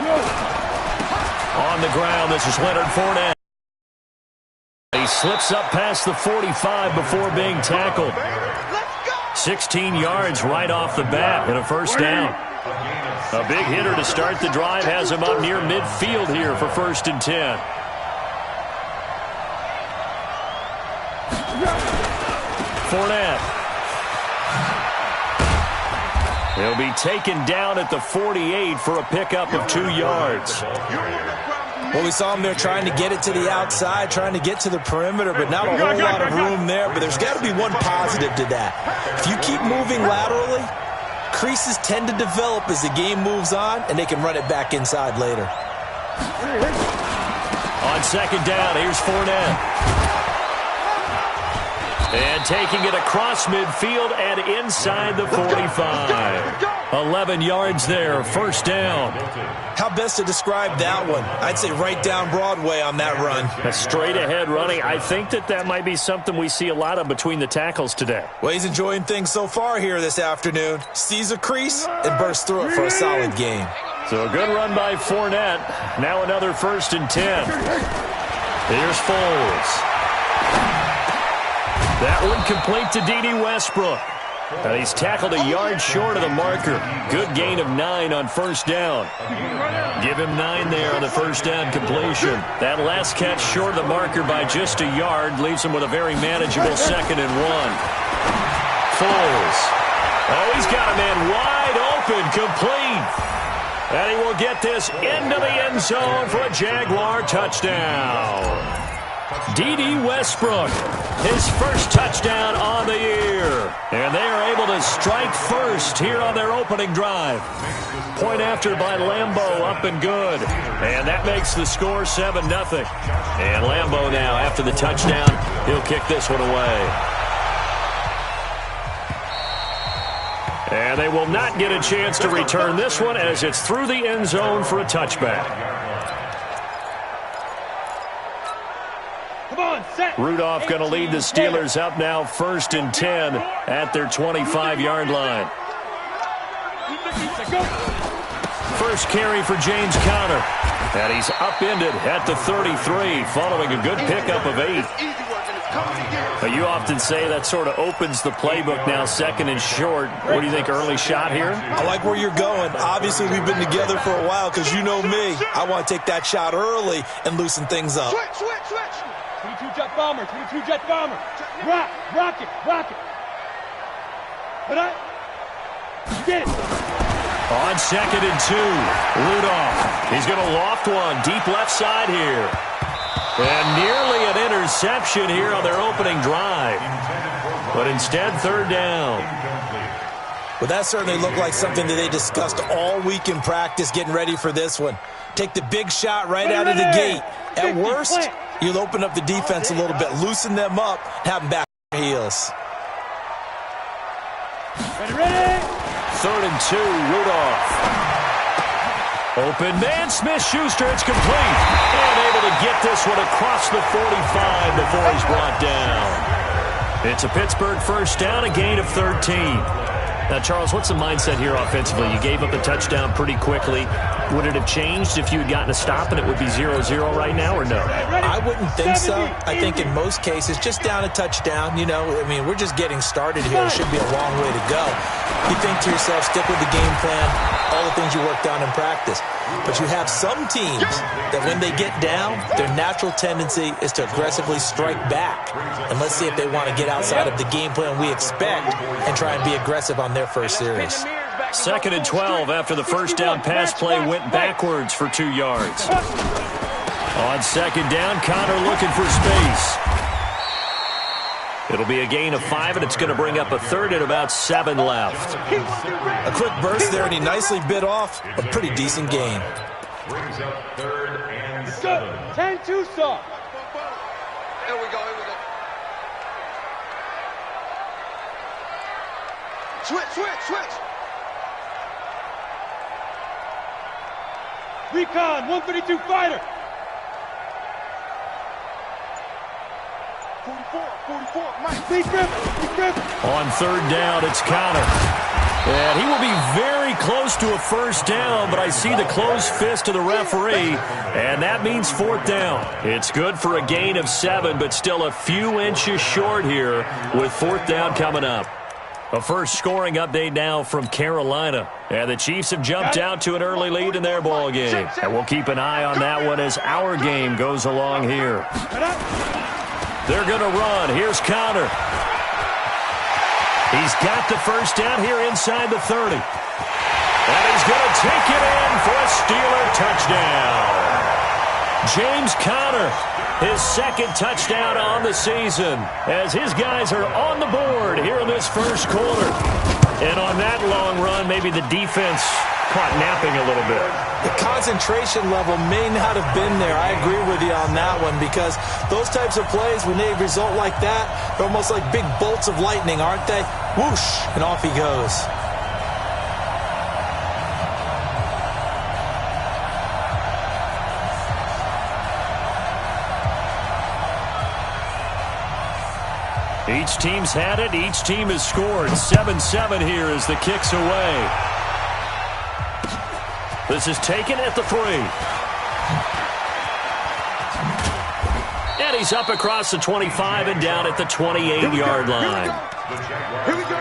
On the ground, this is Leonard Fournette. He slips up past the 45 before being tackled. 16 yards right off the bat and a first down. A big hitter to start the drive has him up near midfield here for 1st and 10. Fournette. He'll be taken down at the 48 for a pickup of 2 yards. Well, we saw him there trying to get it to the outside, trying to get to the perimeter, but not a whole lot of room there. But there's got to be one positive to that. If you keep moving laterally, creases tend to develop as the game moves on, and they can run it back inside later. On 2nd down, here's Fournette. And taking it across midfield and inside the 45. 11 yards there, 1st down. How best to describe that one? I'd say right down Broadway on that run. A straight ahead running. I think that might be something we see a lot of between the tackles today. Well, he's enjoying things so far here this afternoon. Sees a crease and bursts through it for a solid game. So a good run by Fournette. Now another 1st and 10. Here's Foles. That one complete to D.D. Westbrook. And he's tackled a yard short of the marker. Good gain of 9 on 1st down. Give him 9 there on the 1st down completion. That last catch short of the marker by just a yard leaves him with a very manageable 2nd and 1. Foles. Oh, he's got a man wide open, complete. And he will get this into the end zone for a Jaguar touchdown. D.D. Westbrook, his first touchdown on the year. And they are able to strike first here on their opening drive. Point after by Lambeau, up and good. And that makes the score 7-0. And Lambeau now, after the touchdown, he'll kick this one away. And they will not get a chance to return this one as it's through the end zone for a touchback. Rudolph going to lead the Steelers up now 1st and 10 at their 25-yard line. First carry for James Conner. And he's upended at the 33 following a good pickup of 8. You often say that sort of opens the playbook now, 2nd and short. What do you think, early shot here? I like where you're going. Obviously, we've been together for a while because you know me. I want to take that shot early and loosen things up. Switch. 22-jet bomber, 22-jet bomber. Rocket. Get it. On 2nd and 2, Rudolph. He's going to loft one deep left side here. And nearly an interception here on their opening drive. But instead, 3rd down. Well, that certainly looked like something that they discussed all week in practice getting ready for this one. Take the big shot right out of the gate. At worst, you'll open up the defense a little bit, loosen them up, have them back on their heels. Ready. 3rd and 2, Rudolph. Open man, Smith-Schuster, it's complete. And able to get this one across the 45 before he's brought down. It's a Pittsburgh 1st down, a gain of 13. Now, Charles, what's the mindset here offensively? You gave up a touchdown pretty quickly. Would it have changed if you had gotten a stop and it would be 0-0 right now, or no? I wouldn't think so. I think in most cases, just down a touchdown, you know, I mean, we're just getting started here. It should be a long way to go. You think to yourself, stick with the game plan, all the things you worked on in practice. But you have some teams that when they get down, their natural tendency is to aggressively strike back. And let's see if they want to get outside of the game plan we expect and try and be aggressive on their first series. 2nd and 12 after the 1st down pass play went backwards for 2 yards. On 2nd down, Conner looking for space. It'll be a gain of 5, and it's going to bring up a 3rd and about 7 left. A quick burst there, and he nicely bit off a pretty decent gain. Brings up 3rd and 7. 10-2 saw. Here we go. Switch. Recon, 132 fighter. 44, Mike. Lee Griffin. On 3rd down, it's Conner. And he will be very close close to a first down, but I see the closed fist of the referee, and that means fourth down. It's good for a gain of 7, but still a few inches short here with fourth down coming up. A first scoring update now from Carolina. And the Chiefs have jumped out to an early lead in their ball game. And we'll keep an eye on that one as our game goes along here. They're going to run. Here's Connor. He's got the first down here inside the 30. And he's going to take it in for a Steeler touchdown. James Conner, his second touchdown on the season, as his guys are on the board here in this first quarter. And on that long run, maybe the defense caught napping a little bit. The concentration level may not have been there. I agree with you on that one, because those types of plays, when they result like that, they're almost like big bolts of lightning, aren't they? Whoosh, and off he goes. Each team's had it. Each team has scored. 7-7 here as the kick's away. This is taken at the 3. And he's up across the 25 and down at the 28-yard line. Here we go.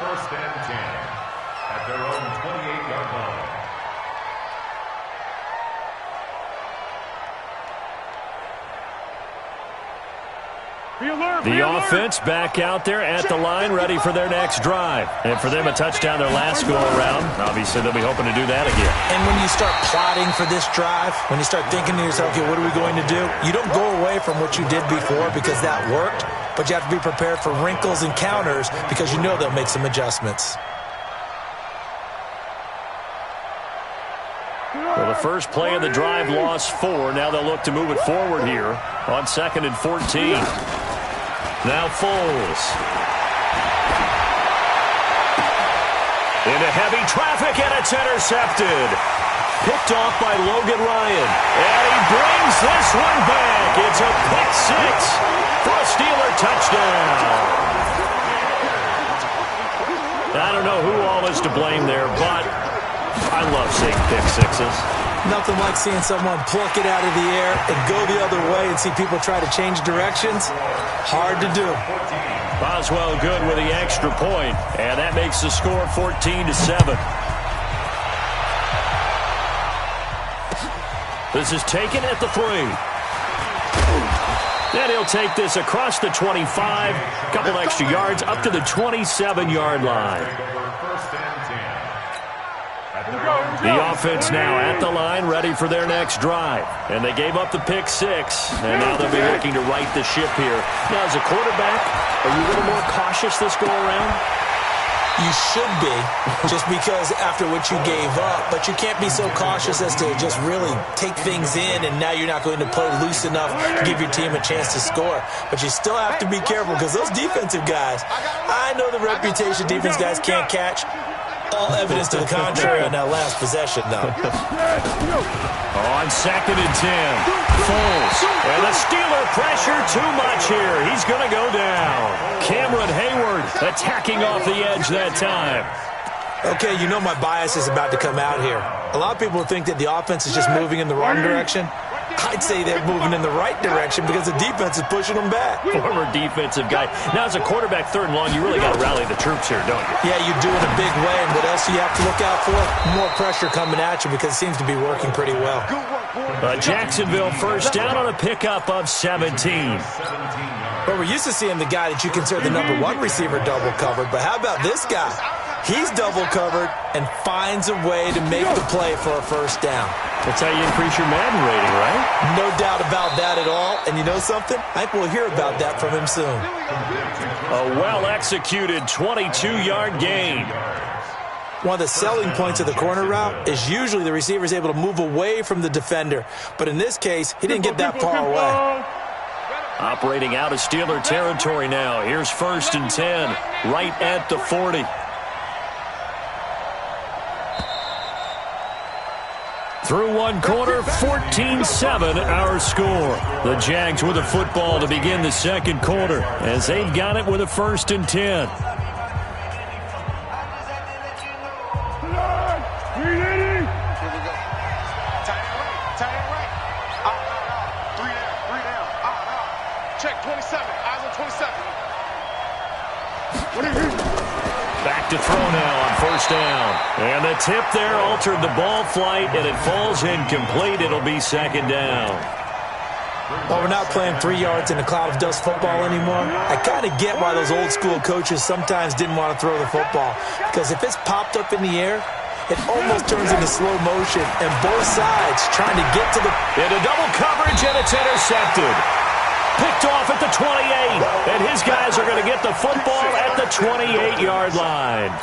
First and 10 at their own 28-yard line. The offense back out there at the line, ready for their next drive. And for them, a touchdown their last go-around. Obviously, they'll be hoping to do that again. And when you start plotting for this drive, when you start thinking to yourself, okay, what are we going to do? You don't go away from what you did before because that worked, but you have to be prepared for wrinkles and counters because you know they'll make some adjustments. Well, the first play of the drive lost 4. Now they'll look to move it forward here on 2nd and 14. Now Foles. Into heavy traffic, and it's intercepted. Picked off by Logan Ryan. And he brings this one back. It's a pick 6 for a Steeler touchdown. I don't know who all is to blame there, but I love seeing pick 6s. Nothing like seeing someone pluck it out of the air and go the other way and see people try to change directions. Hard to do. Boswell good with the extra point, and that makes the score 14-7. This is taken at the 3. And he'll take this across the 25, a couple extra yards, up to the 27-yard line. The offense now at the line, ready for their next drive. And they gave up the pick 6, and now they'll be looking to right the ship here. Now, as a quarterback, are you a little more cautious this go-around? You should be, just because after what you gave up. But you can't be so cautious as to just really take things in, and now you're not going to play loose enough to give your team a chance to score. But you still have to be careful, because those defensive guys, I know the reputation defense guys can't catch. All evidence to the contrary on that last possession, though. On 2nd and 10, Foles. And the Steeler pressure too much here. He's going to go down. Cameron Hayward attacking off the edge that time. Okay, you know my bias is about to come out here. A lot of people think that the offense is just moving in the wrong direction. I'd say they're moving in the right direction because the defense is pushing them back. Former defensive guy. Now, as a quarterback, 3rd and long, you really got to rally the troops here, don't you? Yeah, you do in a big way. And what else do you have to look out for? More pressure coming at you because it seems to be working pretty well. Jacksonville first down on a pickup of 17. But we're used to seeing the guy that you consider the number 1 receiver double covered. But how about this guy? He's double covered and finds a way to make the play for a first down. That's how you increase your Madden rating, right? No doubt about that at all. And you know something? I think we'll hear about that from him soon. A well-executed 22-yard gain. One of the selling points of the corner route is usually the receiver is able to move away from the defender. But in this case, he didn't get that far away. Operating out of Steeler territory now. Here's 1st and 10, right at the 40. Through one quarter, 14-7 our score. The Jags with the football to begin the second quarter as they've got it with a 1st and 10. 27. Eyes on 27. Back to throw now on first down. And the tip there altered the ball flight, and it falls incomplete. It'll be second down. Well, we're not playing 3 yards in a cloud of dust football anymore. I kind of get why those old school coaches sometimes didn't want to throw the football, because if it's popped up in the air, it almost turns into slow motion, and both sides trying to get to the... Into double coverage, and it's intercepted. Picked off at the 28, and his guys are going to get the football at the 28-yard line.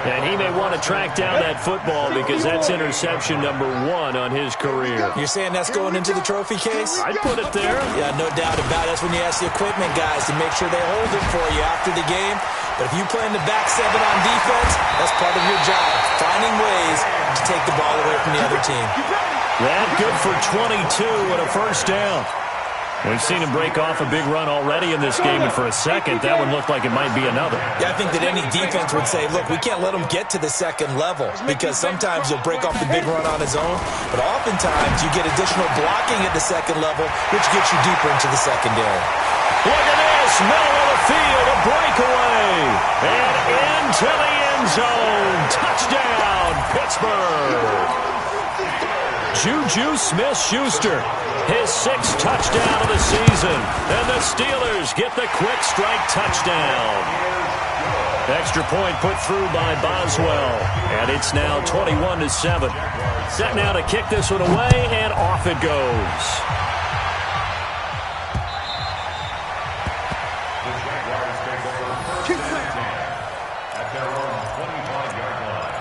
And he may want to track down that football because that's interception number 1 on his career. You're saying that's going into the trophy case? I'd put it there. Yeah, no doubt about it. That's when you ask the equipment guys to make sure they hold it for you after the game. But if you play in the back 7 on defense, that's part of your job, finding ways to take the ball away from the other team. That good for 22 and a first down. We've seen him break off a big run already in this game, and for a second, that one looked like it might be another. Yeah, I think that any defense would say, look, we can't let him get to the second level, because sometimes he'll break off the big run on his own, but oftentimes you get additional blocking at the second level, which gets you deeper into the secondary. Look at this, middle of the field, a breakaway, and into the end zone. Touchdown, Pittsburgh. Juju Smith-Schuster, his 6th touchdown of the season. And the Steelers get the quick strike touchdown. Extra point put through by Boswell. And it's now 21-7. Set now to kick this one away, and off it goes. At their own 25-yard line.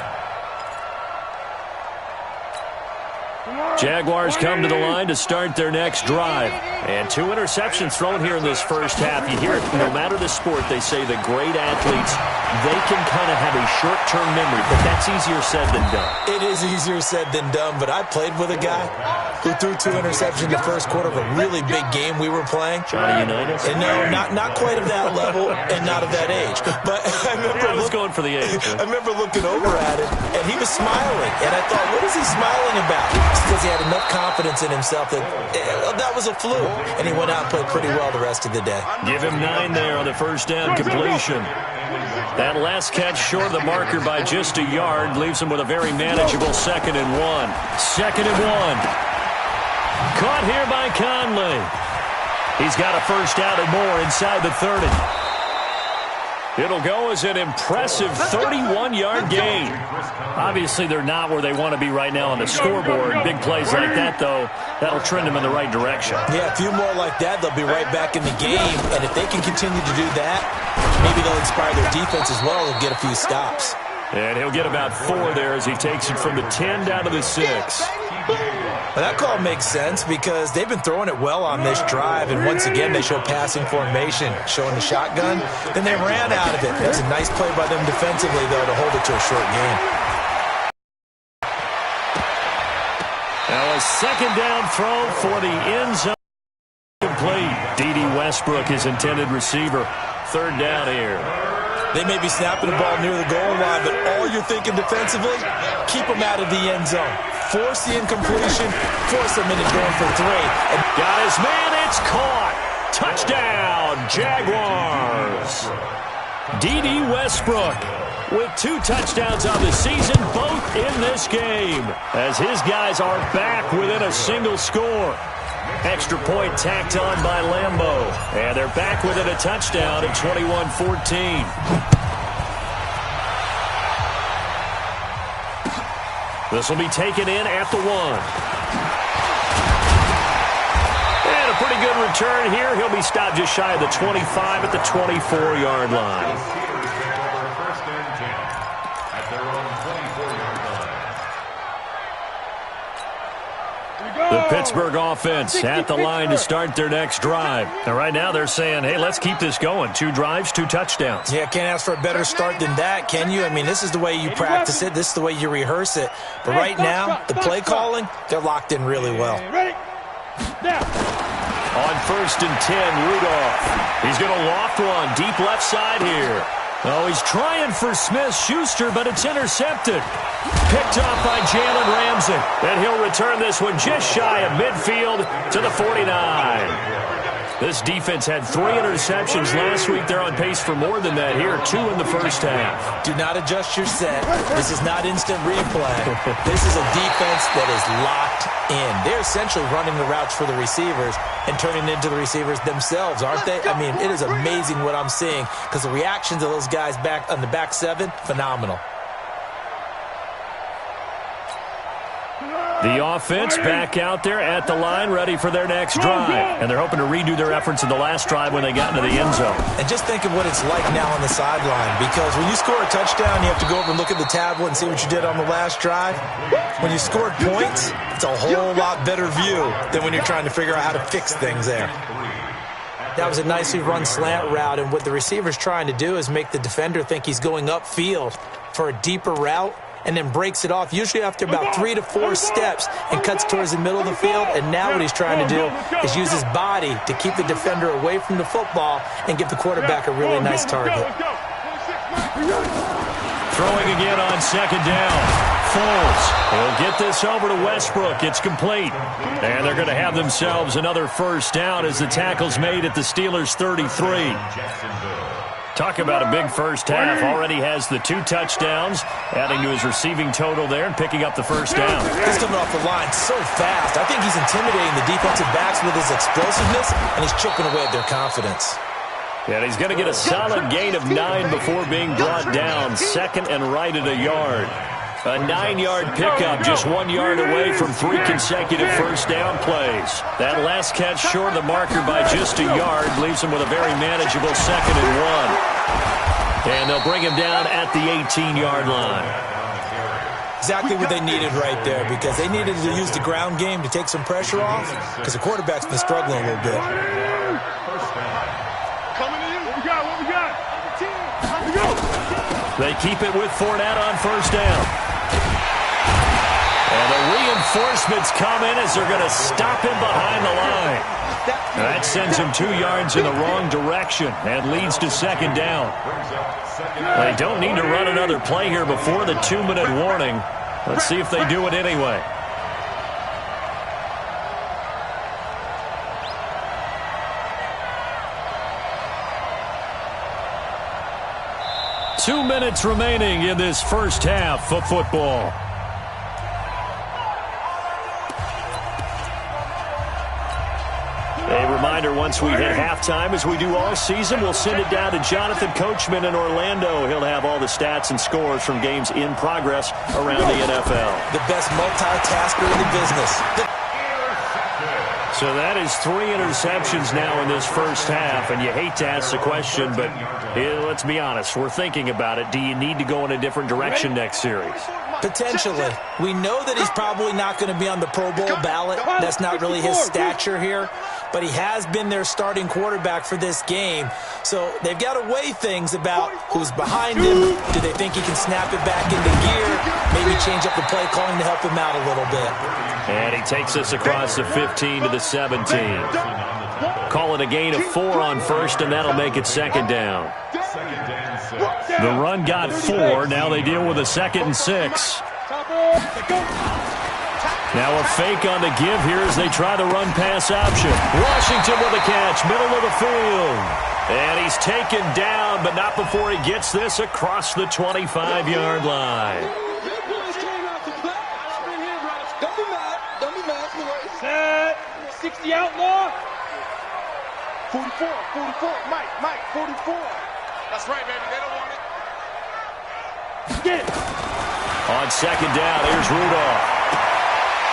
Jaguars come to the line to start their next drive. And 2 interceptions thrown here in this first half. You hear it, no matter the sport, they say the great athletes, they can kind of have a short-term memory, but that's easier said than done. It is easier said than done, but I played with a guy who threw 2 interceptions in the first quarter of a really big game we were playing. Johnny Unitas? And no, not quite of that level and not of that age. But I remember I was going for the age. I remember looking over at him, and he was smiling. And I thought, what is he smiling about? It's because he had enough confidence in himself that that was a fluke. And he went out and played pretty well the rest of the day. Give him 9 there on the first down completion. That last catch short of the marker by just a yard leaves him with a very manageable 2nd and 1. 2nd and 1. Caught here by Conley. He's got a first down and more inside the 30. It'll go as an impressive 31-yard gain. Obviously, they're not where they want to be right now on the scoreboard. Big plays like that, though, that'll trend them in the right direction. Yeah, a few more like that, they'll be right back in the game. And if they can continue to do that, maybe they'll inspire their defense as well and get a few stops. And he'll get about 4 there as he takes it from the 10 down to the 6. Well, that call makes sense because they've been throwing it well on this drive, and once again they show passing formation, showing the shotgun. Then they ran out of it. That's a nice play by them defensively, though, to hold it to a short gain. Now a 2nd down throw for the end zone. Complete. D.D. Westbrook, his intended receiver. 3rd down here. They may be snapping the ball near the goal line, but all you're thinking defensively, keep them out of the end zone. Force the incompletion, force them into going for 3. And got his man, it's caught. Touchdown, Jaguars. D.D. Westbrook with 2 touchdowns on the season, both in this game, as his guys are back within a single score. Extra point tacked on by Lambeau. And they're back within a touchdown at 21-14. This will be taken in at the 1. And a pretty good return here. He'll be stopped just shy of the 25 at the 24-yard line. First and 10 at their own 24-yard line. The Pittsburgh offense at the line to start their next drive. And right now they're saying, hey, let's keep this going. 2 drives, 2 touchdowns. yeah, can't ask for a better start than that, can you? I mean, this is the way you practice it. This is the way you rehearse it. But right now, the play calling, they're locked in really well. On 1st and 10, Rudolph. He's going to loft one deep left side here. Oh, he's trying for Smith-Schuster, but it's intercepted. Picked off by Jalen Ramsey. And he'll return this one just shy of midfield to the 49. This defense had 3 interceptions last week. They're on pace for more than that here. 2 in the first half. Do not adjust your set. This is not instant replay. This is a defense that is locked in. They're essentially running the routes for the receivers and turning into the receivers themselves, aren't they? I mean, it is amazing what I'm seeing because the reactions of those guys back on the back 7, phenomenal. The offense back out there at the line, ready for their next drive. And they're hoping to redo their efforts in the last drive when they got into the end zone. And just think of what it's like now on the sideline, because when you score a touchdown, you have to go over and look at the tablet and see what you did on the last drive. When you scored points, it's a whole lot better view than when you're trying to figure out how to fix things there. That was a nicely run slant route, and what the receiver's trying to do is make the defender think he's going upfield for a deeper route, and then breaks it off, usually after about 3 to 4 steps, and cuts towards the middle of the field. And now what he's trying to do is use his body to keep the defender away from the football and give the quarterback a really nice target. Throwing again on second down. Foles. He'll get this over to Westbrook. It's complete. And they're going to have themselves another first down as the tackle's made at the Steelers' 33. Talk about a big first half. Already has the 2 touchdowns, adding to his receiving total there and picking up the first down. He's coming off the line so fast. I think he's intimidating the defensive backs with his explosiveness, and he's chipping away at their confidence. And he's going to get a solid gain of 9 before being brought down. Second and right at a yard. A 9-yard pickup, just 1 yard away from 3 consecutive first down plays. That last catch short of the marker by just a yard leaves him with a very manageable 2nd and 1. And they'll bring him down at the 18-yard line. Exactly what they needed right there, because they needed to use the ground game to take some pressure off, because the quarterback's been struggling a little bit. Coming to you. What we got? What we got? Here we go. They keep it with Fournette on first down. And the reinforcements come in as they're going to stop him behind the line. That sends him 2 yards in the wrong direction and leads to second down. They don't need to run another play here before the 2-minute warning. Let's see if they do it anyway. Two minutes remaining in this first half of football. A reminder, once we hit halftime, as we do all season, we'll send it down to Jonathan Coachman in Orlando. He'll have all the stats and scores from games in progress around the NFL. The best multitasker in the business. So that is 3 interceptions now in this first half, and you hate to ask the question, but let's be honest, we're thinking about it. Do you need to go in a different direction next series? Potentially. We know that he's probably not going to be on the Pro Bowl ballot. That's not really his stature here. But he has been their starting quarterback for this game. So they've got to weigh things about who's behind him. Do they think he can snap it back into gear? Maybe change up the play calling to help him out a little bit. And he takes us across the 15 to the 17. Call it a gain of 4 on first, and that'll make it second down. The run got 4. Now they deal with a 2nd and 6. Now a fake on the give here as they try the run-pass option. Washington with a catch, middle of the field. And he's taken down, but not before he gets this across the 25-yard line. Set. 60 outlaw. 44, Mike, 44. That's right, baby. They don't want it. Get it. On second down, here's Rudolph.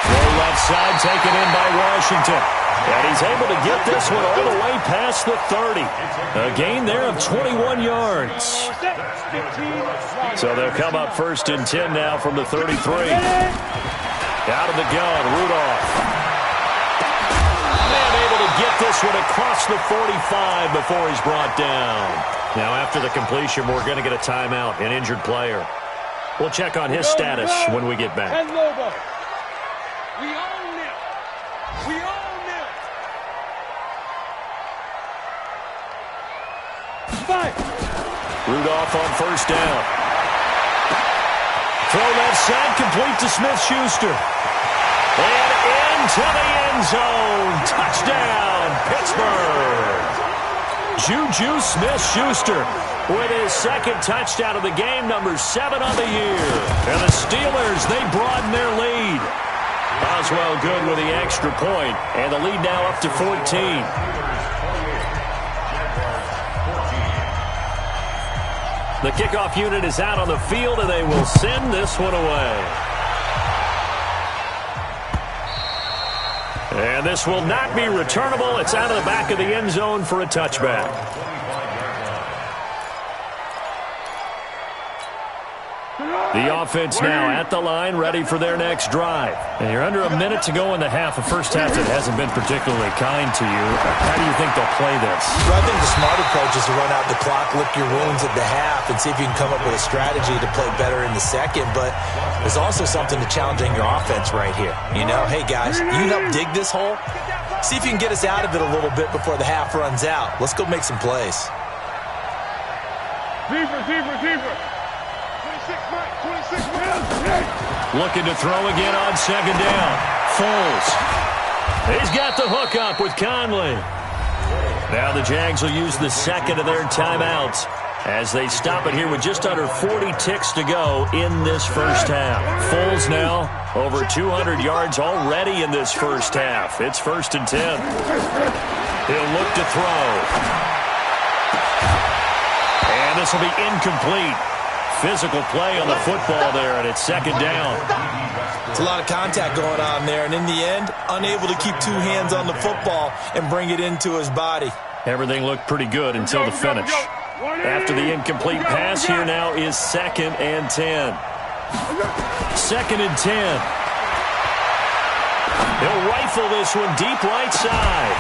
Throw left side taken in by Washington. And he's able to get this one all the way past the 30. A gain there of 21 yards. So they'll come up 1st and 10 now from the 33. Out of the gun, Rudolph. And able to get this one across the 45 before he's brought down. Now after the completion, we're going to get a timeout, an injured player. We'll check on his status when we get back. We own them. We own them. 5. Rudolph on first down. 'Throw left side, complete to Smith-Schuster. And into the end zone. Touchdown, Pittsburgh. Juju Smith-Schuster with his second touchdown of the game, number 7 on the year. And the Steelers, they broaden their lead. Boswell good with the extra point, and the lead now up to 14. The kickoff unit is out on the field, and they will send this one away. And this will not be returnable. It's out of the back of the end zone for a touchback. The offense now at the line, ready for their next drive. And you're under a minute to go in the half. A first half that hasn't been particularly kind to you. How do you think they'll play this? Well, I think the smart approach is to run out the clock, lick your wounds at the half, and see if you can come up with a strategy to play better in the second. But there's also something to challenging your offense right here. You know, hey, guys, you help dig this hole. See if you can get us out of it a little bit before the half runs out. Let's go make some plays. Deeper. 26, Looking to throw again on second down. Foles. He's got the hook up with Conley. Now the Jags will use the second of their timeouts as they stop it here with just under 40 ticks to go in this first half. Foles now over 200 yards already in this first half. It's 1st and 10. He'll look to throw. And this will be incomplete. Physical play on the football there, and it's second down. It's a lot of contact going on there, and in the end, unable to keep 2 hands on the football and bring it into his body. Everything looked pretty good until the finish. After the incomplete pass, here now is 2nd and 10. 2nd and 10. He'll rifle this one deep right side.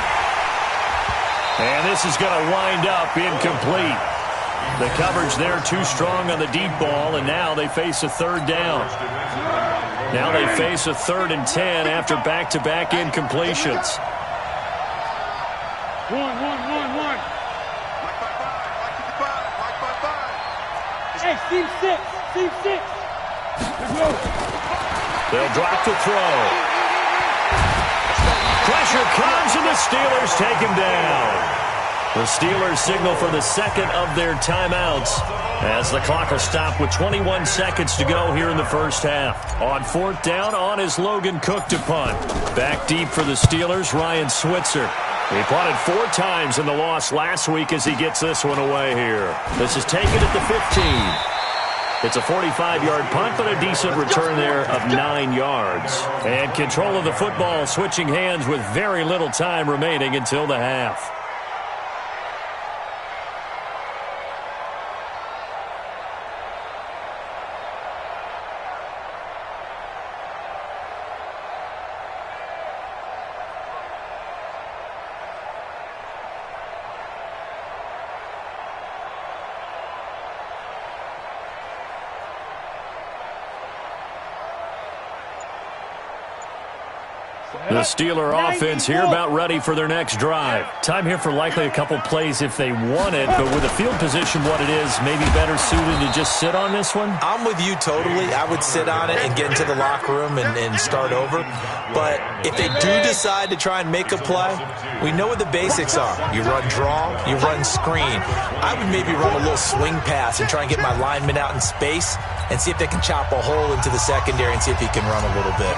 And this is going to wind up incomplete. The coverage there too strong on the deep ball, and now they face a 3rd down. Now they face a 3rd and 10 after back-to-back incompletions. One. Hey, Steve 6. They'll drop to throw. Pressure comes, and the Steelers take him down. The Steelers signal for the second of their timeouts as the clock will stop with 21 seconds to go here in the first half. On 4th down, on is Logan Cook to punt. Back deep for the Steelers, Ryan Switzer. He punted 4 times in the loss last week as he gets this one away here. This is taken at the 15. It's a 45-yard punt, but a decent return there of 9 yards. And control of the football switching hands with very little time remaining until the half. The Steeler offense here about ready for their next drive. Time here for likely a couple plays if they want it, but with the field position what it is, maybe better suited to just sit on this one? I'm with you totally. I would sit on it and get into the locker room and start over. But if they do decide to try and make a play, we know what the basics are. You run draw, you run screen. I would maybe run a little swing pass and try and get my lineman out in space and see if they can chop a hole into the secondary and see if he can run a little bit.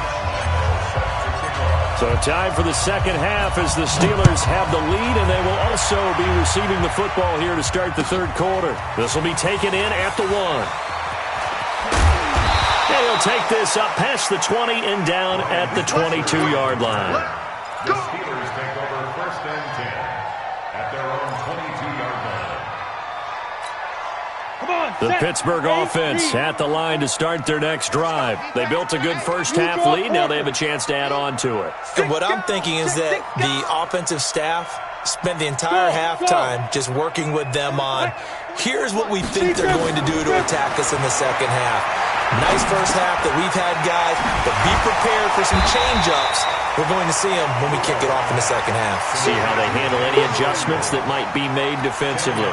So time for the second half as the Steelers have the lead, and they will also be receiving the football here to start the 3rd quarter. This will be taken in at the 1. And he'll take this up past the 20 and down at the 22-yard line. The Steelers take over 1st and 10 at their own 22-yard line. The Pittsburgh offense at the line to start their next drive. They built a good first half lead. Now they have a chance to add on to it. And what I'm thinking is that the offensive staff spent the entire halftime just working with them on, here's what we think they're going to do to attack us in the second half. Nice first half that we've had, guys, but be prepared for some change-ups. We're going to see them when we kick it off in the second half. See how they handle any adjustments that might be made defensively.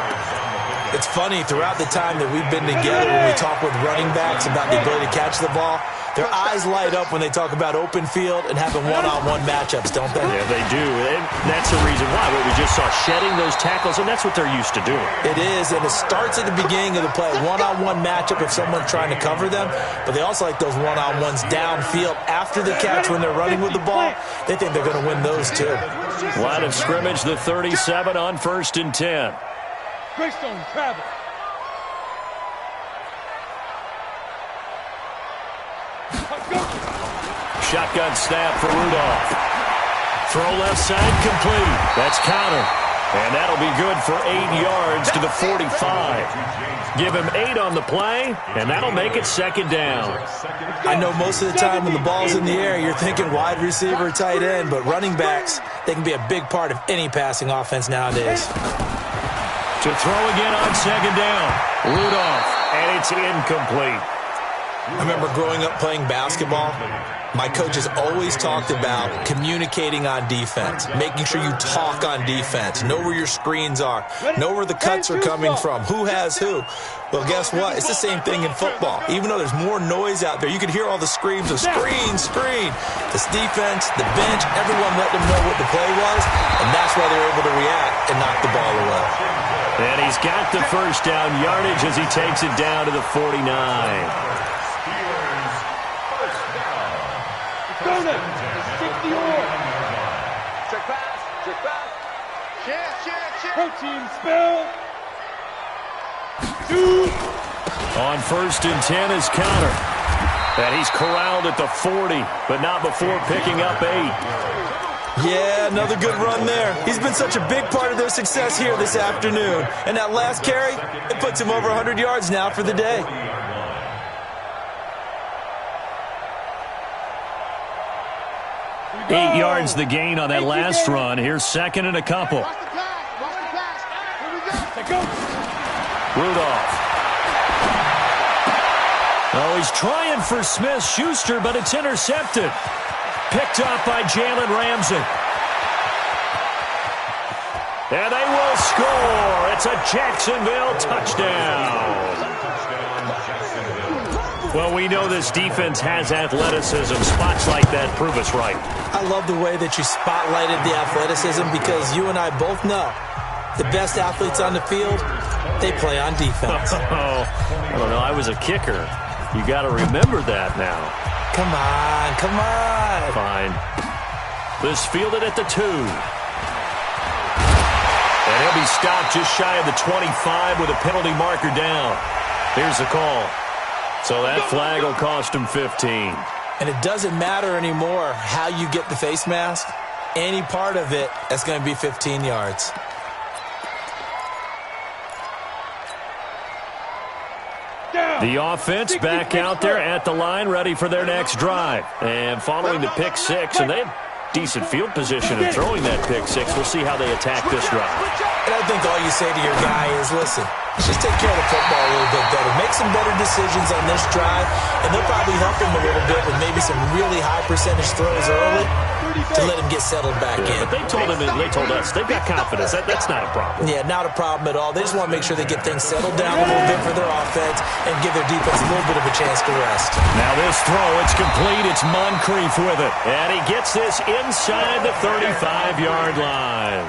It's funny, throughout the time that we've been together when we talk with running backs about the ability to catch the ball, Their eyes light up when they talk about open field and having one-on-one matchups, don't they? Yeah, they do. And that's the reason why. What we just saw, shedding those tackles, and that's what they're used to doing. It is, and it starts at the beginning of the play. One-on-one matchup if someone's trying to cover them, but they also like those one-on-ones downfield after the catch when they're running with the ball. They think they're going to win those too. Line of scrimmage, the 37 on 1st and 10. Greystone travel. Shotgun snap for Rudolph. Throw left side complete. That's counter. And that'll be good for 8 yards to the 45. Give him 8 on the play, and that'll make it 2nd down. I know most of the time when the ball's in the air, you're thinking wide receiver, tight end, but running backs, they can be a big part of any passing offense nowadays. To throw again on 2nd down. Rudolph, and it's incomplete. I remember growing up playing basketball. My coaches always talked about communicating on defense, making sure you talk on defense, know where your screens are, know where the cuts are coming from, who has who. Well, guess what? It's the same thing in football. Even though there's more noise out there, you can hear all the screams of screen, screen. This defense, the bench, everyone let them know what the play was, and that's why they're able to react and knock the ball away. And he's got the 1st down yardage as he takes it down to the 49. Go now. 60 or. Check pass. Check pass. Check. Protein spell. 2. On 1st and 10 is counter. And he's corralled at the 40, but not before picking up 8. Yeah, another good run there. He's been such a big part of their success here this afternoon. And that last carry, it puts him over 100 yards now for the day. 8 yards the gain on that last run. Here's 2nd and a couple. Rudolph. Oh, he's trying for Smith-Schuster, but it's intercepted. Picked up by Jalen Ramsey. And they will score. It's a Jacksonville touchdown. Well, we know this defense has athleticism. Spots like that prove us right. I love the way that you spotlighted the athleticism because you and I both know the best athletes on the field, they play on defense. Oh, I don't know. I was a kicker. You got to remember that now. Come on, come on. Fine. This fielded at the 2. And he'll be stopped just shy of the 25 with a penalty marker down. Here's the call. So that flag will cost him 15. And it doesn't matter anymore how you get the face mask. Any part of it, that's going to be 15 yards. The offense back out there at the line, ready for their next drive. And following the pick 6, and they have decent field position in throwing that pick 6. We'll see how they attack this drive. And I think all you say to your guy is, listen, just take care of the football a little bit better. Make some better decisions on this drive, and they'll probably help him a little bit with maybe some really high percentage throws early to let him get settled back in. But they told us they've got confidence. That's not a problem. Yeah, not a problem at all. They just want to make sure they get things settled down a little bit for their offense and give their defense a little bit of a chance to rest. Now this throw, it's complete. It's Moncrief with it. And he gets this inside the 35-yard line.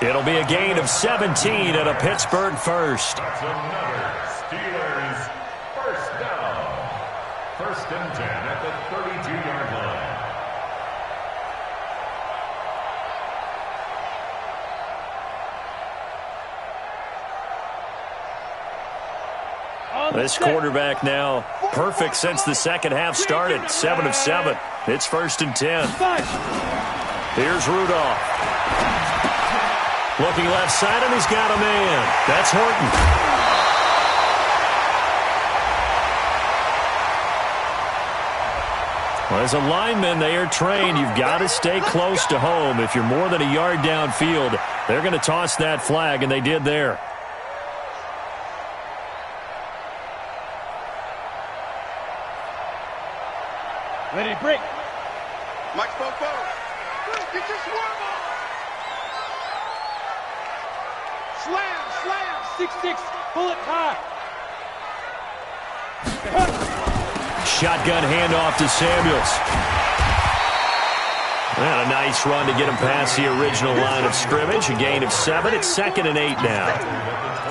It'll be a gain of 17 at a Pittsburgh first. That's another Steelers 1st down. 1st and 10 at the 32-yard line. This quarterback now perfect since the second half started. 7 of 7. It's 1st and 10. Here's Rudolph. Looking left side, and he's got a man. That's Horton. Well, as a lineman, they are trained. You've got to stay close to home. If you're more than a yard downfield, they're going to toss that flag, and they did there. Ready, break. Mike Popo. Get your swarm on. Slam. 6-6. Pull it high. Shotgun handoff to Samuels. And a nice run to get him past the original line of scrimmage. A gain of 7. It's 2nd and 8 now.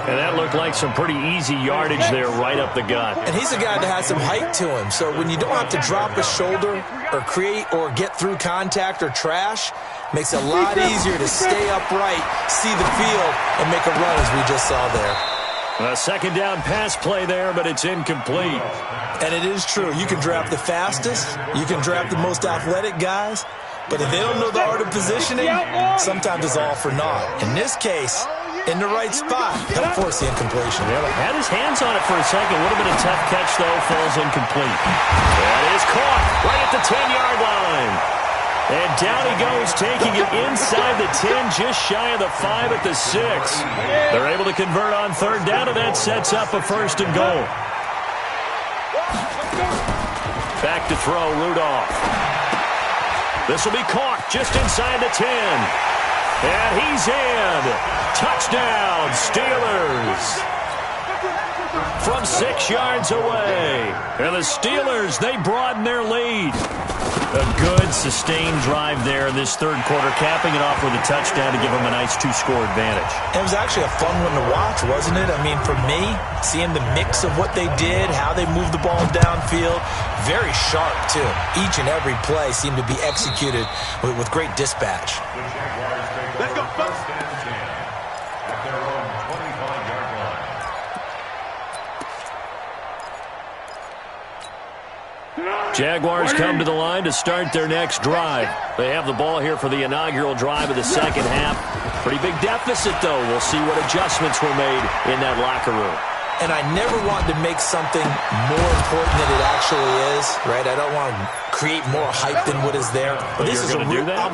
And that looked like some pretty easy yardage there right up the gut. And he's a guy that has some height to him. So when you don't have to drop a shoulder or create or get through contact or trash, makes it a lot easier to stay upright, see the field, and make a run as we just saw there. A 2nd down pass play there, but it's incomplete. And it is true. You can draft the fastest. You can draft the most athletic guys. But if they don't know the art of positioning, sometimes it's all for naught. In this case, in the right spot, he'll force the incompletion. Yeah, had his hands on it for a second. Would have been a tough catch, though. Falls incomplete. That is caught right at the 10-yard line. And down he goes, taking it inside the 10, just shy of the 5 at the 6. They're able to convert on 3rd down, and that sets up a 1st and goal. Back to throw, Rudolph. This will be caught just inside the 10. And he's in. Touchdown, Steelers. From 6 yards away. And the Steelers, they broaden their lead. A good, sustained drive there in this 3rd quarter, capping it off with a touchdown to give them a nice 2-score advantage. It was actually a fun one to watch, wasn't it? I mean, for me, seeing the mix of what they did, how they moved the ball downfield, very sharp, too. Each and every play seemed to be executed with great dispatch. Let's go. 1st and 10 at their own 25-yard line. Jaguars come to the line to start their next drive. They have the ball here for the inaugural drive of the 2nd half. Pretty big deficit, though. We'll see what adjustments were made in that locker room. And I never want to make something more important than it actually is, right? I don't want to create more hype than what is there. But this is I'm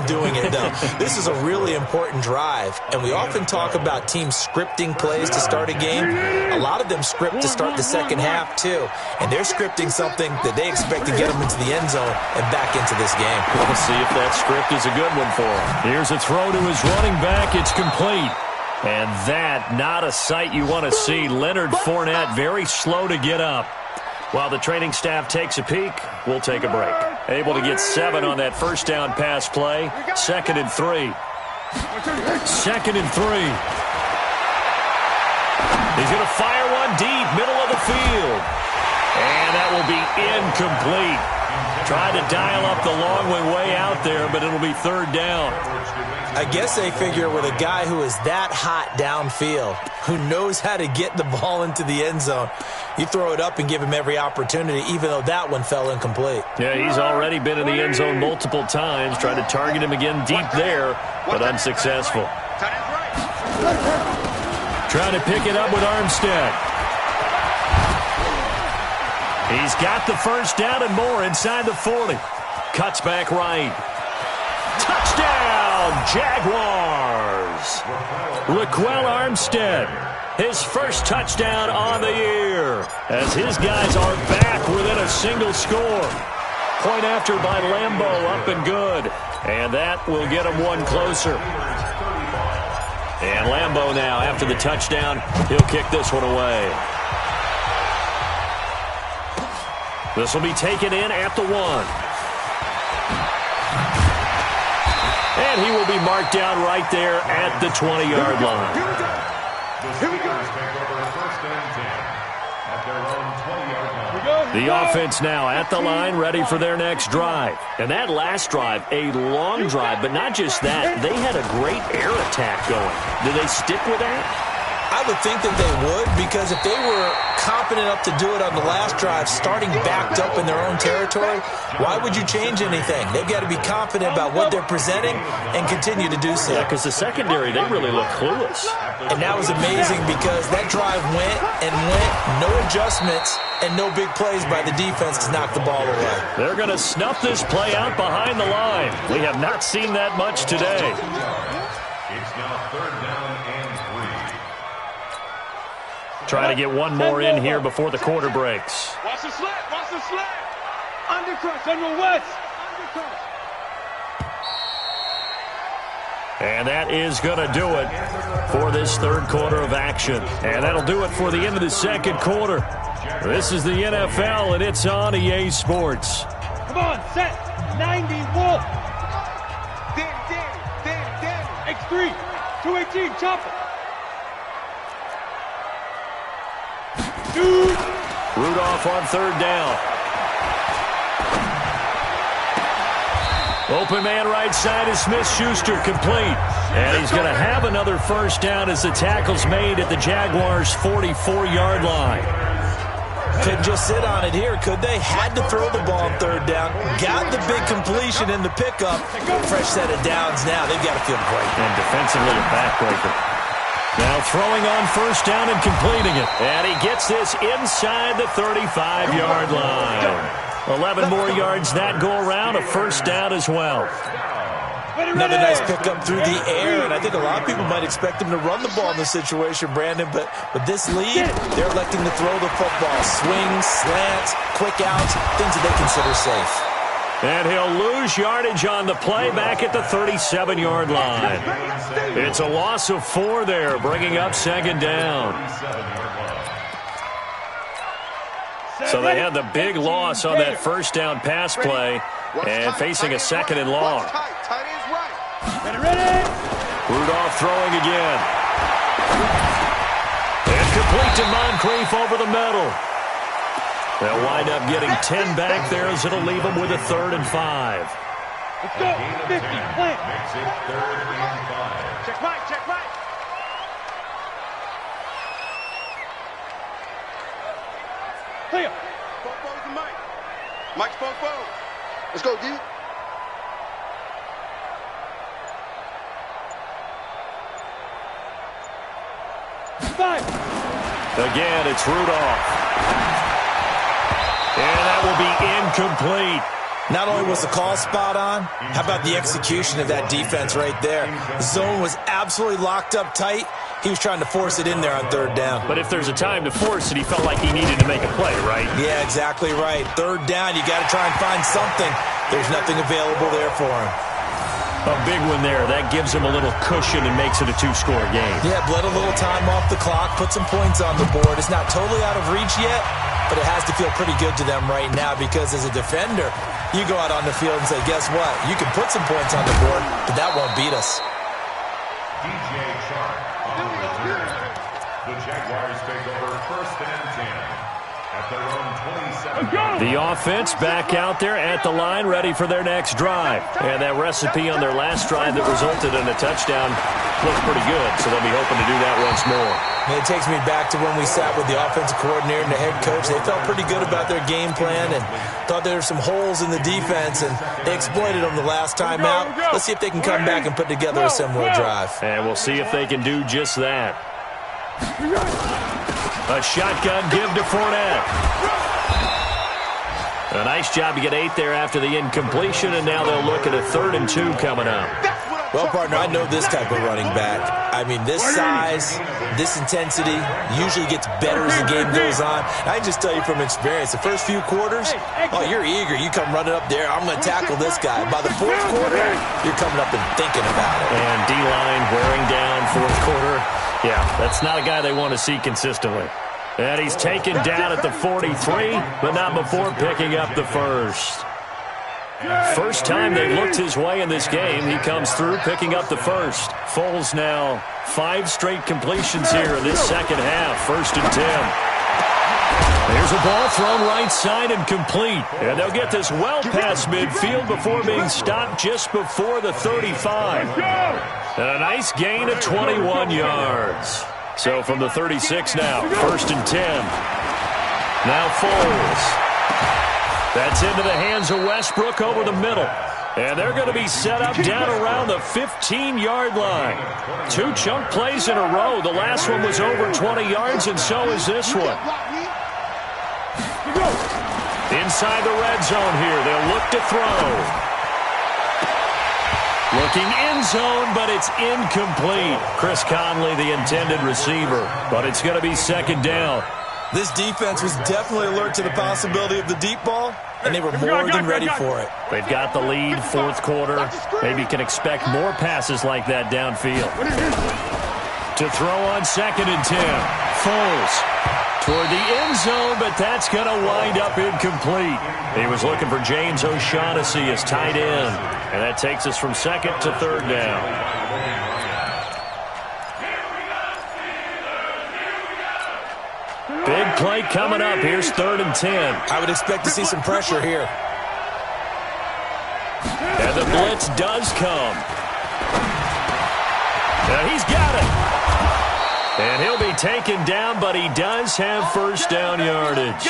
doing it, though. This is a really important drive. And we often talk about teams scripting plays to start a game. A lot of them script to start the 2nd half, too. And they're scripting something that they expect to get them into the end zone and back into this game. We'll see if that script is a good one for him. Here's a throw to his running back. It's complete. And that, not a sight you want to see. Leonard Fournette very slow to get up. While the training staff takes a peek, we'll take a break. Able to get 7 on that 1st down pass play. 2nd and 3. 2nd and 3. He's going to fire one deep, middle of the field. And that will be incomplete. Tried to dial up the long way out there, but it'll be 3rd down. I guess they figure with a guy who is that hot downfield, who knows how to get the ball into the end zone, you throw it up and give him every opportunity, even though that one fell incomplete. Yeah, he's already been in the end zone multiple times, tried to target him again deep there, but unsuccessful. Trying to pick it up with Armstead. He's got the 1st down and more inside the 40. Cuts back right. Touchdown, Jaguars. Raquel Armstead, his 1st touchdown on the year, as his guys are back within a single score. Point after by Lambeau, up and good. And that will get him one closer. And Lambeau now, after the touchdown, he'll kick this one away. This will be taken in at the 1. And he will be marked down right there at the 20-yard line. The Steelers take over 1st and 10 at their own 20-yard line. The offense now at the line, ready for their next drive. And that last drive, a long drive, but not just that. They had a great air attack going. Do they stick with that? I would think that they would, because if they were competent enough to do it on the last drive, starting backed up in their own territory, why would you change anything? They've got to be confident about what they're presenting and continue to do so. Yeah, because the secondary, they really look clueless. And that was amazing because that drive went and went, no adjustments, and no big plays by the defense to knock the ball away. They're going to snuff this play out behind the line. We have not seen that much today. It's now 3rd down and 3. Trying to get one more in here before the quarter breaks. Watch the slant. Watch the slant. Undercut. General West. Undercut. And that is going to do it for this 3rd quarter of action. And that'll do it for the end of the 2nd quarter. This is the NFL, and it's on EA Sports. Come on, set. 90, Wolf. Danny. X3. 218, chopper. Dude. Rudolph on third down. Open man right side is Smith-Schuster, complete. And he's going to have another first down as the tackle's made at the Jaguars' 44-yard line. Couldn't just sit on it here, could they? Had to throw the ball on third down. Got the big completion in the pickup. Fresh set of downs now. They've got to feel great. And defensively a backbreaker. Now throwing on first down and completing it. And he gets this inside the 35-yard line. 11 more yards that go around, a first down as well. Another nice pickup through the air, and I think a lot of people might expect him to run the ball in this situation, Brandon, but with this lead, they're electing to throw the football. Swings, slants, quick outs, things that they consider safe. And he'll lose yardage on the play back at the 37-yard line. It's a loss of 4 there, bringing up second down. So they had the big loss on that first down pass play and facing a second and long. Rudolph throwing again. And complete to Moncrief over the middle. They'll wind up getting 10 back there as it'll leave them with a 3rd and 5. Let's go. 50, plant. Makes it 3rd and 5. Check right. Clear. Bofo's the Mike. Mike's Bofo. Let's go, D. Again, it's Rudolph. And that will be incomplete. Not only was the call spot on, how about the execution of that defense right there? The zone was absolutely locked up tight. He was trying to force it in there on third down. But if there's a time to force it, he felt like he needed to make a play, right? Yeah, exactly right. Third down, you got to try and find something. There's nothing available there for him. A big one there. That gives him a little cushion and makes it a 2-score game. Yeah, bled a little time off the clock, put some points on the board. It's not totally out of reach yet, but it has to feel pretty good to them right now because as a defender, you go out on the field and say, guess what? You can put some points on the board, but that won't beat us. DJ Chark on the return. The Jaguars take over 1st and 10 at their own 27. The offense back out there at the line, ready for their next drive. And that recipe on their last drive that resulted in a touchdown looks pretty good, so they'll be hoping to do that once more. And it takes me back to when we sat with the offensive coordinator and the head coach. They felt pretty good about their game plan and thought there were some holes in the defense, and they exploited them the last time out. Let's see if they can come back and put together a similar drive. And we'll see if they can do just that. A shotgun give to Fournette. A nice job to get 8 there after the incompletion, and now they'll look at a 3rd and 2 coming up. Well, partner, I know this type of running back. I mean, this size, this intensity usually gets better as the game goes on. I can just tell you from experience, the first few quarters, oh, you're eager. You come running up there, I'm going to tackle this guy. By the 4th quarter, you're coming up and thinking about it. And D-line wearing down 4th quarter. Yeah, that's not a guy they want to see consistently. And he's taken down at the 43, but not before picking up the first. First time they looked his way in this game, he comes through picking up the first. Foles now 5 straight completions here in this second half. 1st and 10. There's a ball thrown right side and complete. And they'll get this well past midfield before being stopped just before the 35. And a nice gain of 21 yards. So from the 36 now, 1st and 10. Now Foles. That's into the hands of Westbrook over the middle. And they're going to be set up down around the 15-yard line. 2 chunk plays in a row. The last one was over 20 yards, and so is this one. Inside the red zone here. They'll look to throw. Looking end zone, but it's incomplete. Chris Conley, the intended receiver. But it's going to be second down. This defense was definitely alert to the possibility of the deep ball, and they were more than ready for it. They've got the lead, 4th quarter. Maybe can expect more passes like that downfield. To throw on 2nd and 10. Foles. toward the end zone, but that's going to wind up incomplete. He was looking for James O'Shaughnessy as tight end, and that takes us from second to third down. Big play coming up. Here's 3rd and 10. I would expect to see some pressure here. And the blitz does come. And he's got it. And he'll be taken down, but he does have first down yardage.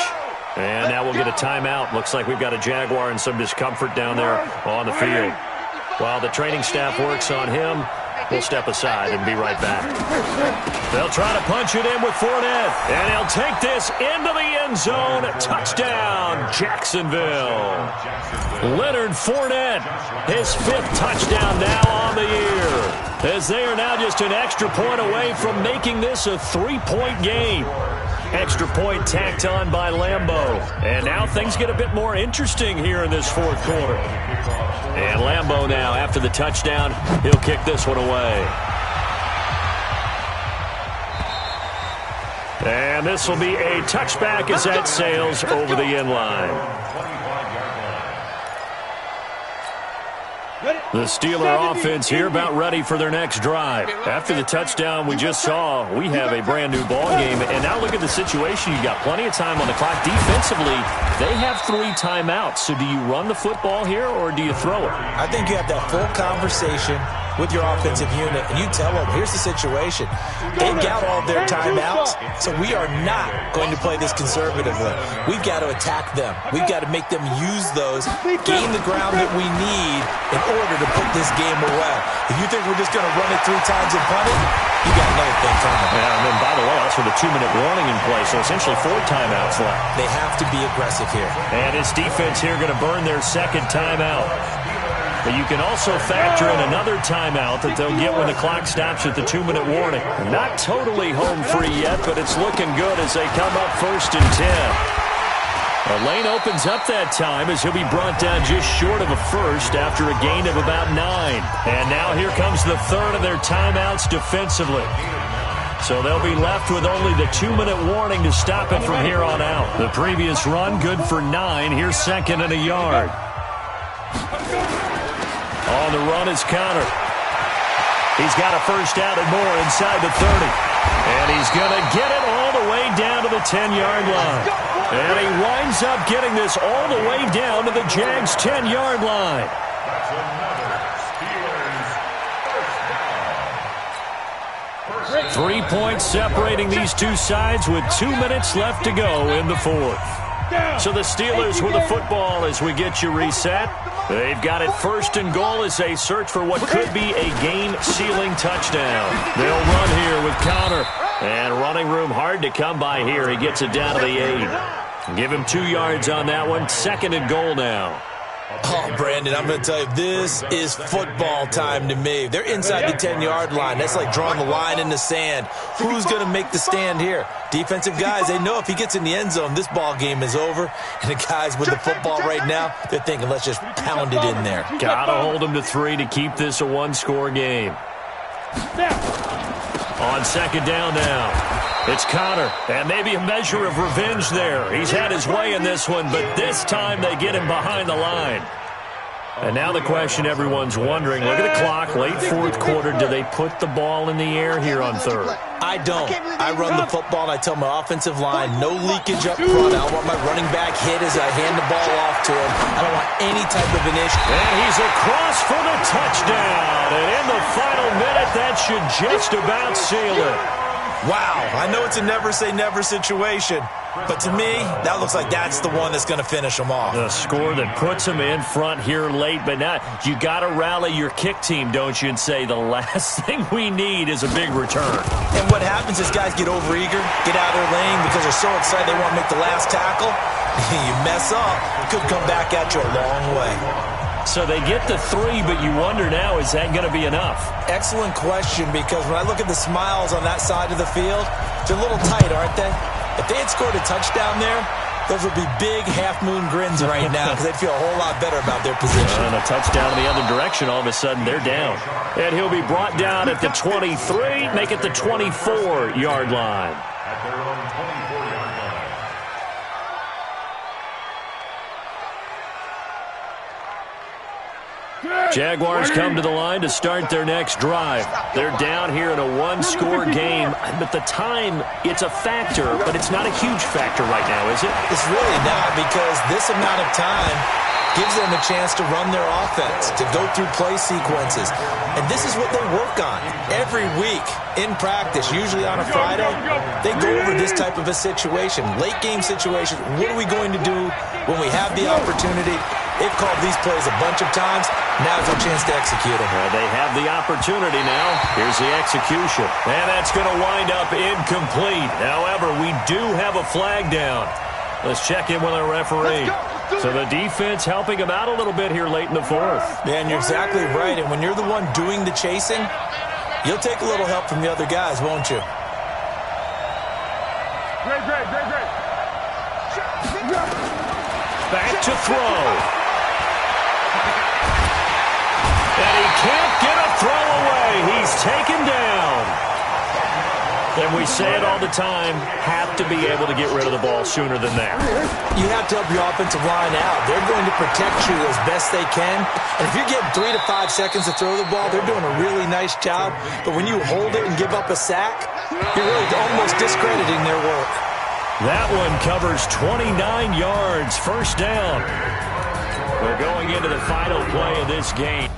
And now we'll get a timeout. Looks like we've got a Jaguar and some discomfort down there on the field. While the training staff works on him, we'll step aside and be right back. They'll try to punch it in with Fournette. And he'll take this into the end zone. Touchdown, Jacksonville. Leonard Fournette, his 5th touchdown now on the year, as they are now just an extra point away from making this a 3-point game. Extra point tacked on by Lambeau. And now things get a bit more interesting here in this 4th quarter. And Lambeau now, after the touchdown, he'll kick this one away. And this will be a touchback as that sails over the end line. The Steeler offense here about ready for their next drive. After the touchdown we just saw, we have a brand new ball game. And now look at the situation. You got plenty of time on the clock. Defensively, they have 3 timeouts. So do you run the football here or do you throw it? I think you have that full conversation with your offensive unit, and you tell them, here's the situation. They've got all their timeouts, so we are not going to play this conservatively. We've got to attack them. We've got to make them use those, gain the ground that we need in order to put this game away. If you think we're just going to run it 3 times and punt it, you got another thing coming. Yeah, and then, by the way, that's with a 2-minute warning in place, so essentially 4 timeouts left. They have to be aggressive here. And his defense here going to burn their 2nd timeout. But you can also factor in another timeout that they'll get when the clock stops at the 2-minute warning. Not totally home free yet, but it's looking good as they come up 1st and 10. A lane opens up that time as he'll be brought down just short of a first after a gain of about 9. And now here comes the 3rd of their timeouts defensively. So they'll be left with only the 2-minute warning to stop it from here on out. The previous run good for 9. Here's 2nd and a yard. On the run is Connor. He's got a first out and more inside the 30. And he's going to get it all the way down to the 10-yard line. And he winds up getting this all the way down to the Jags' 10-yard line. That's another Steelers first down. 3 points separating these two sides with 2 minutes left to go in the 4th. So the Steelers with the football as we get you reset. They've got it 1st and goal as they search for what could be a game-sealing touchdown. They'll run here with Connor. And running room hard to come by here. He gets it down to the 8. Give him 2 yards on that one. 2nd and goal now. Oh, Brandon, I'm going to tell you, this is football time to me. They're inside the 10-yard line. That's like drawing the line in the sand. Who's going to make the stand here? Defensive guys, they know if he gets in the end zone, this ball game is over. And the guys with the football right now, they're thinking, let's just pound it in there. Got to hold him to 3 to keep this a 1-score game. On 2nd down now. It's Connor, and maybe a measure of revenge there. He's had his way in this one, but this time they get him behind the line. And now the question everyone's wondering, look at the clock, late 4th quarter, do they put the ball in the air here on 3rd? I don't. I run the football, and I tell my offensive line, no leakage up front. I don't want my running back hit as I hand the ball off to him. I don't want any type of an issue. And he's across for the touchdown. And in the final minute, that should just about seal it. Wow, I know it's a never-say-never situation, but to me, that looks like that's the one that's going to finish them off. The score that puts them in front here late, but now you got to rally your kick team, don't you, and say the last thing we need is a big return. And what happens is guys get overeager, get out of their lane because they're so excited they want to make the last tackle. You mess up, it could come back at you a long way. So they get the 3, but you wonder now, is that going to be enough? Excellent question, because when I look at the smiles on that side of the field, they're a little tight, aren't they? If they had scored a touchdown there, those would be big half-moon grins right now because they'd feel a whole lot better about their position. And a touchdown in the other direction, all of a sudden they're down. And he'll be brought down at the 23, make it the 24-yard line. At their own 24-yard Jaguars come to the line to start their next drive. They're down here in a one-score game. But the time, it's a factor, but it's not a huge factor right now, is it? It's really not, because this amount of time gives them a chance to run their offense, to go through play sequences. And this is what they work on every week in practice, usually on a Friday. They go over this type of a situation, late game situation. What are we going to do when we have the opportunity? They've called these plays a bunch of times. Now's their chance to execute them. They have the opportunity now. Here's the execution. And that's going to wind up incomplete. However, we do have a flag down. Let's check in with our referee. So the defense helping him out a little bit here late in the fourth. Man, you're exactly right. And when you're the one doing the chasing, you'll take a little help from the other guys, won't you? Great. Back to throw. And he can't get a throw away. He's taken down. And we say it all the time, have to be able to get rid of the ball sooner than that. You have to help your offensive line out. They're going to protect you as best they can. And if you're getting 3 to 5 seconds to throw the ball, they're doing a really nice job. But when you hold it and give up a sack, you're really almost discrediting their work. That one covers 29 yards, first down. We're going into the final play of this game.